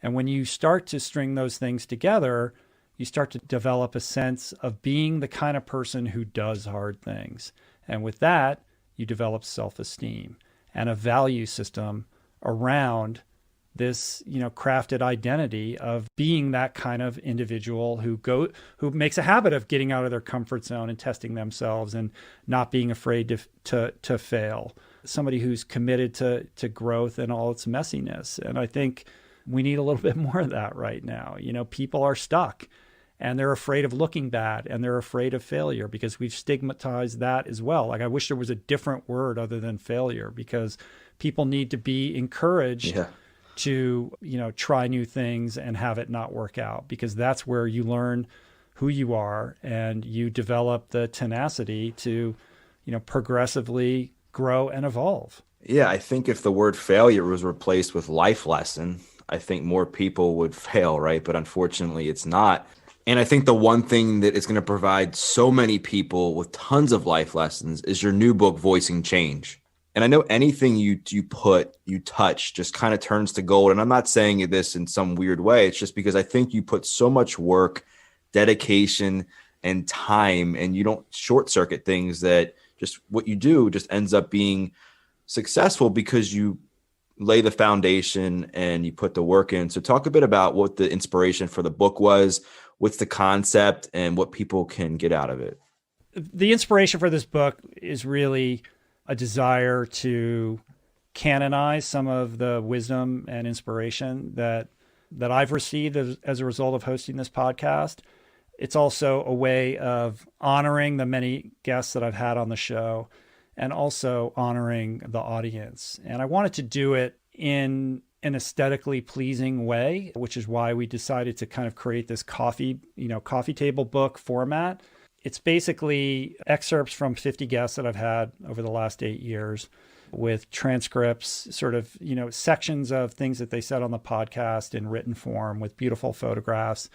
And when you start to string those things together, you start to develop a sense of being the kind of person who does hard things. And with that, you develop self-esteem and a value system around this, crafted identity of being that kind of individual who makes a habit of getting out of their comfort zone and testing themselves and not being afraid to fail. Somebody who's committed to growth and all its messiness. And I think we need a little bit more of that right now. People are stuck and they're afraid of looking bad and they're afraid of failure because we've stigmatized that as well. Like, I wish there was a different word other than failure, because people need to be encouraged to, try new things and have it not work out, because that's where you learn who you are and you develop the tenacity to, progressively grow and evolve. Yeah, I think if the word failure was replaced with life lesson, I think more people would fail, right? But unfortunately, it's not. And I think the one thing that is going to provide so many people with tons of life lessons is your new book, Voicing Change. And I know anything you touch just kind of turns to gold. And I'm not saying this in some weird way. It's just because I think you put so much work, dedication, and time, and you don't short circuit things, that just what you do just ends up being successful because you lay the foundation and you put the work in. So talk a bit about what the inspiration for the book was, what's the concept, and what people can get out of it. The inspiration for this book is really a desire to canonize some of the wisdom and inspiration that I've received as a result of hosting this podcast. It's also a way of honoring the many guests that I've had on the show and also honoring the audience. And I wanted to do it in an aesthetically pleasing way, which is why we decided to kind of create this coffee table book format. It's basically excerpts from 50 guests that I've had over the last 8 years, with transcripts, sort of, sections of things that they said on the podcast in written form, with beautiful photographs,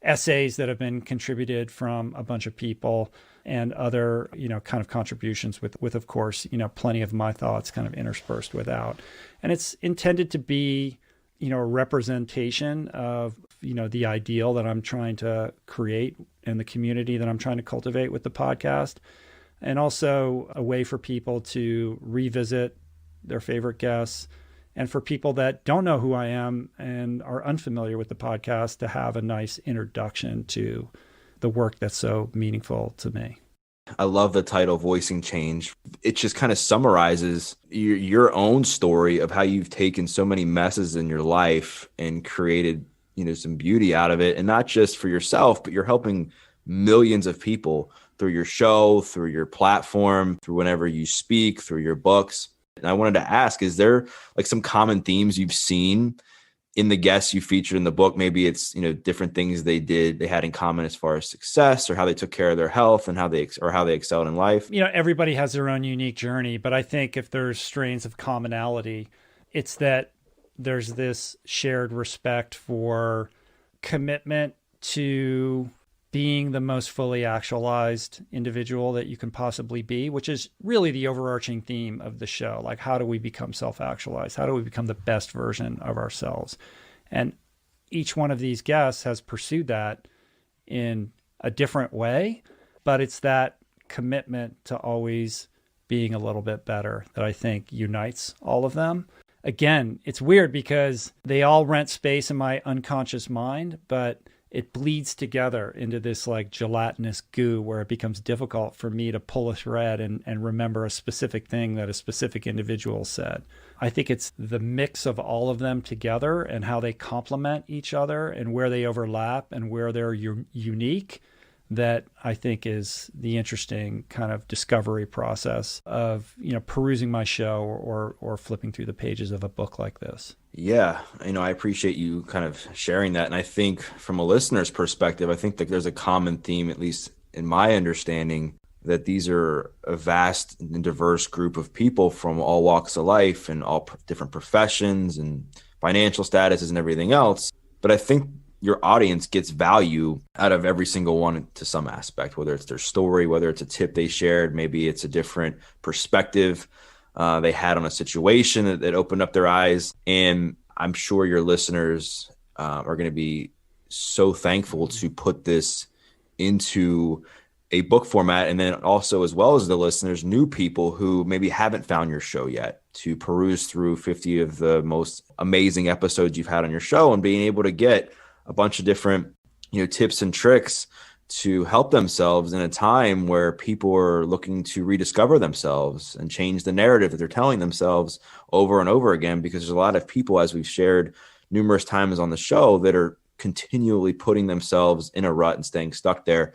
essays that have been contributed from a bunch of people, and other, kind of contributions with of course, plenty of my thoughts kind of interspersed without. And it's intended to be, a representation of, the ideal that I'm trying to create and the community that I'm trying to cultivate with the podcast. And also a way for people to revisit their favorite guests, and for people that don't know who I am and are unfamiliar with the podcast to have a nice introduction to the work that's so meaningful to me. I love the title, Voicing Change. It just kind of summarizes your own story of how you've taken so many messes in your life and created, some beauty out of it. And not just for yourself, but you're helping millions of people through your show, through your platform, through whenever you speak, through your books. And I wanted to ask, is there like some common themes you've seen in the guests you featured in the book? Maybe it's, different things they had in common as far as success, or how they took care of their health and how they excelled in life. Everybody has their own unique journey, but I think if there's strains of commonality, it's that there's this shared respect for commitment to being the most fully actualized individual that you can possibly be, which is really the overarching theme of the show. Like, how do we become self-actualized? How do we become the best version of ourselves? And each one of these guests has pursued that in a different way, but it's that commitment to always being a little bit better that I think unites all of them. Again, it's weird because they all rent space in my unconscious mind, but it bleeds together into this like gelatinous goo where it becomes difficult for me to pull a thread and remember a specific thing that a specific individual said. I think it's the mix of all of them together and how they complement each other and where they overlap and where they're unique that I think is the interesting kind of discovery process of, perusing my show or flipping through the pages of a book like this. Yeah, I appreciate you kind of sharing that. And I think from a listener's perspective, I think that there's a common theme, at least in my understanding, that these are a vast and diverse group of people from all walks of life and all different professions and financial statuses and everything else. But I think your audience gets value out of every single one to some aspect, whether it's their story, whether it's a tip they shared, maybe it's a different perspective they had on a situation that opened up their eyes. And I'm sure your listeners are going to be so thankful to put this into a book format. And then also, as well as the listeners, new people who maybe haven't found your show yet, to peruse through 50 of the most amazing episodes you've had on your show and being able to get a bunch of different, tips and tricks to help themselves in a time where people are looking to rediscover themselves and change the narrative that they're telling themselves over and over again. Because there's a lot of people, as we've shared numerous times on the show, that are continually putting themselves in a rut and staying stuck there.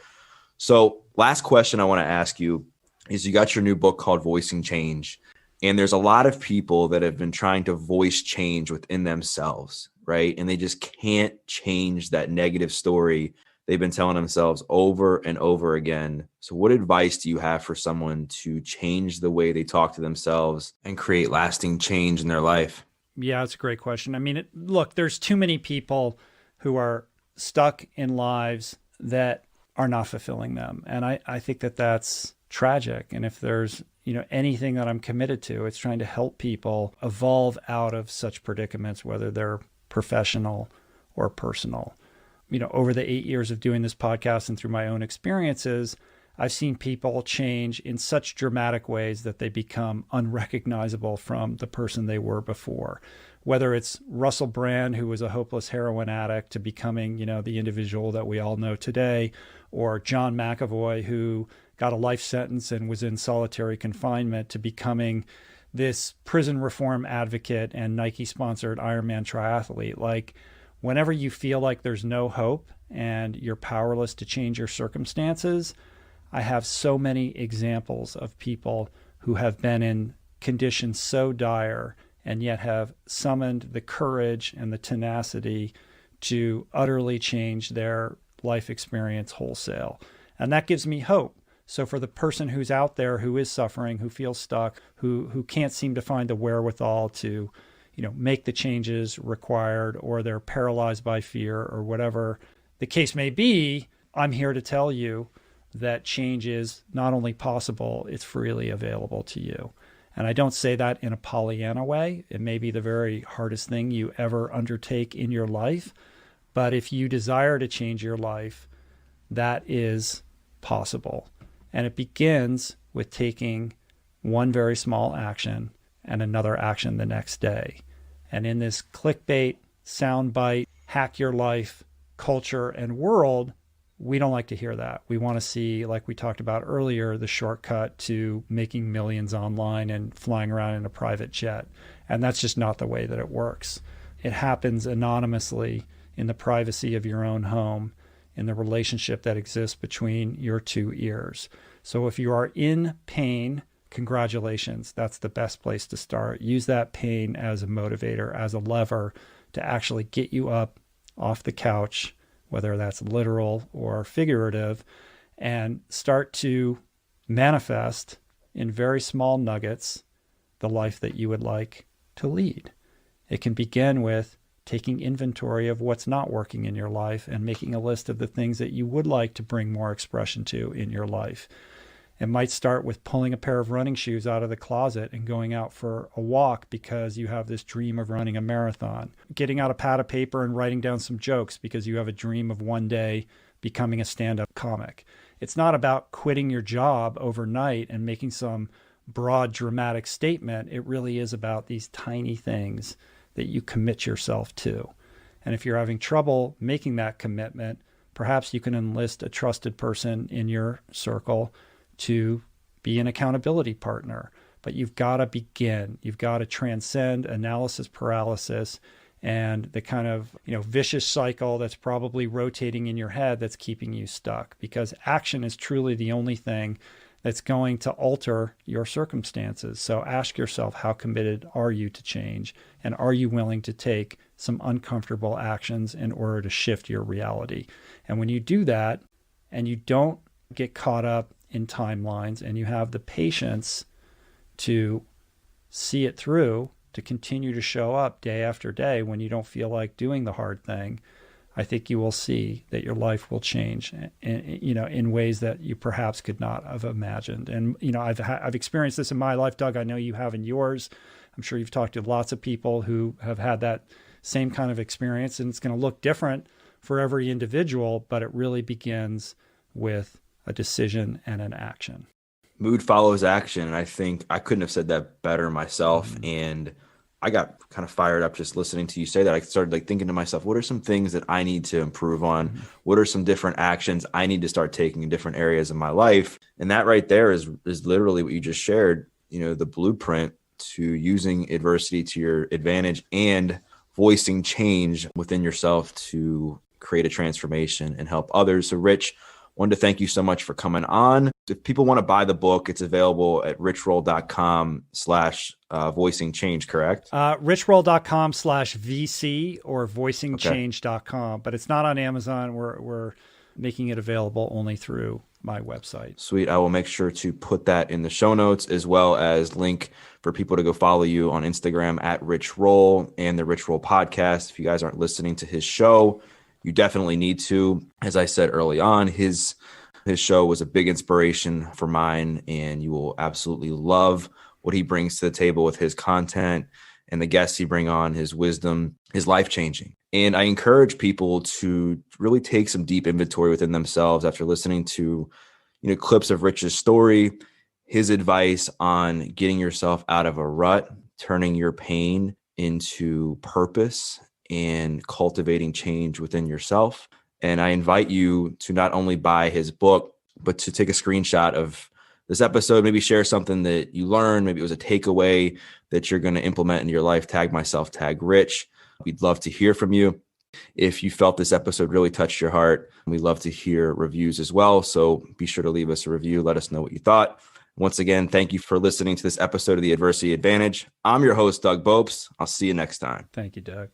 So last question I want to ask you is, you got your new book called Voicing Change. And there's a lot of people that have been trying to voice change within themselves, right? And they just can't change that negative story they've been telling themselves over and over again. So what advice do you have for someone to change the way they talk to themselves and create lasting change in their life? Yeah, that's a great question. I mean, look, there's too many people who are stuck in lives that are not fulfilling them. And I think that that's tragic. And if there's anything that I'm committed to, it's trying to help people evolve out of such predicaments, whether they're professional or personal. Over the 8 years of doing this podcast and through my own experiences, I've seen people change in such dramatic ways that they become unrecognizable from the person they were before. Whether it's Russell Brand, who was a hopeless heroin addict, to becoming, the individual that we all know today, or John McAvoy, who got a life sentence and was in solitary confinement, to becoming this prison reform advocate and Nike-sponsored Ironman triathlete. Like, whenever you feel like there's no hope and you're powerless to change your circumstances, I have so many examples of people who have been in conditions so dire and yet have summoned the courage and the tenacity to utterly change their life experience wholesale. And that gives me hope. So for the person who's out there who is suffering, who feels stuck, who can't seem to find the wherewithal to, make the changes required, or they're paralyzed by fear or whatever the case may be, I'm here to tell you that change is not only possible, it's freely available to you. And I don't say that in a Pollyanna way. It may be the very hardest thing you ever undertake in your life. But if you desire to change your life, that is possible. And it begins with taking one very small action and another action the next day. And in this clickbait, soundbite, hack your life culture and world, we don't like to hear that. We want to see, like we talked about earlier, the shortcut to making millions online and flying around in a private jet. And that's just not the way that it works. It happens anonymously in the privacy of your own home, in the relationship that exists between your two ears. So if you are in pain, congratulations. That's the best place to start. Use that pain as a motivator, as a lever to actually get you up off the couch, whether that's literal or figurative, and start to manifest in very small nuggets the life that you would like to lead. It can begin with taking inventory of what's not working in your life and making a list of the things that you would like to bring more expression to in your life. It might start with pulling a pair of running shoes out of the closet and going out for a walk because you have this dream of running a marathon. Getting out a pad of paper and writing down some jokes because you have a dream of one day becoming a stand-up comic. It's not about quitting your job overnight and making some broad, dramatic statement. It really is about these tiny things that you commit yourself to. And if you're having trouble making that commitment, perhaps you can enlist a trusted person in your circle to be an accountability partner. But you've got to begin. You've got to transcend analysis paralysis and the kind of vicious cycle that's probably rotating in your head that's keeping you stuck, because action is truly the only thing that's going to alter your circumstances. So ask yourself, how committed are you to change? And are you willing to take some uncomfortable actions in order to shift your reality? And when you do that and you don't get caught up in timelines and you have the patience to see it through, to continue to show up day after day when you don't feel like doing the hard thing, I think you will see that your life will change in ways that you perhaps could not have imagined. And, I've experienced this in my life, Doug. I know you have in yours. I'm sure you've talked to lots of people who have had that same kind of experience, and it's going to look different for every individual, but it really begins with a decision and an action. Mood follows action. And I think I couldn't have said that better myself. And I got kind of fired up just listening to you say that. I started thinking to myself, what are some things that I need to improve on? What are some different actions I need to start taking in different areas of my life? And that right there is literally what you just shared, the blueprint to using adversity to your advantage and voicing change within yourself to create a transformation and help others. So Rich, wanted to thank you so much for coming on. If people want to buy the book, it's available at richroll.com/voicing change, correct? richroll.com/VC or voicingchange.com, but it's not on Amazon. We're making it available only through my website. Sweet. I will make sure to put that in the show notes, as well as link for people to go follow you on Instagram at Rich Roll and the Rich Roll podcast. If you guys aren't listening to his show, you definitely need to. As I said early on, his show was a big inspiration for mine, and you will absolutely love what he brings to the table with his content and the guests he bring on. His wisdom is life-changing. And I encourage people to really take some deep inventory within themselves after listening to, clips of Rich's story, his advice on getting yourself out of a rut, turning your pain into purpose, and cultivating change within yourself. And I invite you to not only buy his book, but to take a screenshot of this episode, maybe share something that you learned. Maybe it was a takeaway that you're going to implement in your life. Tag myself, tag Rich. We'd love to hear from you. If you felt this episode really touched your heart, we'd love to hear reviews as well. So be sure to leave us a review. Let us know what you thought. Once again, thank you for listening to this episode of The Adversity Advantage. I'm your host, Doug Bopst. I'll see you next time. Thank you, Doug.